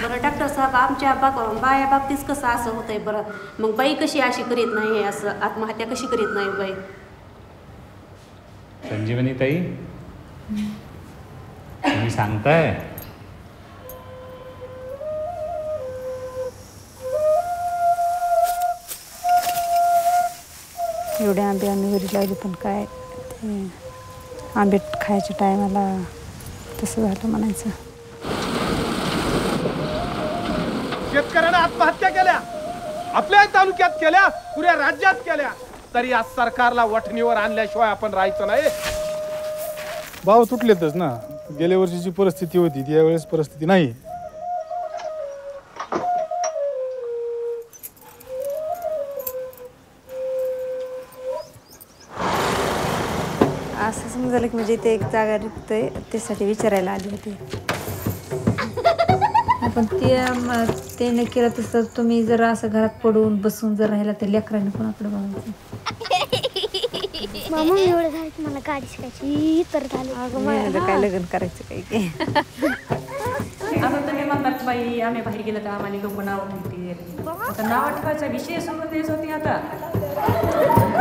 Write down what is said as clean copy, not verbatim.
बरं डॉक्टर साहेब आमच्या बाया बाबतीत कसं असं होतंय बरं मग बाई कशी अशी करीत नाही असं आत्महत्या कशी करीत नाही बाई संजीवनी ताई तुम्ही सांगताय एवढे आंबे आम्ही घरी लावले पण काय ते आंबे खायच्या टायमाला तसं झालं म्हणायचं शेतकऱ्यांना आत्महत्या केल्या आपल्या तालुक्यात केल्या पुऱ्या राज्यात केल्या तरी आज सरकारला वठणीवर आणल्याशिवाय आपण राहायचं नाही भाव तुटलेतच ना गेल्या वर्षीची परिस्थिती होती ती यावेळेस परिस्थिती नाही असं समजलं की म्हणजे ते एक जागा रिक्त त्यासाठी विचारायला आली होती पण ते नाही केलं तसं तुम्ही जर असं घरात पडून बसून जर राहिला तर लेकरांनी कोणाकडे बघायचं मामा एवढं झालं की मला गाडी शिकायची तर झालं काय लग्न करायचं काही की आता तुम्ही म्हणतात बाई आम्ही बाहेर गेलं तर आम्हाला लोक नाव ठेवतील आता नाव ठेवायचा विषय सुरू तेच होती आता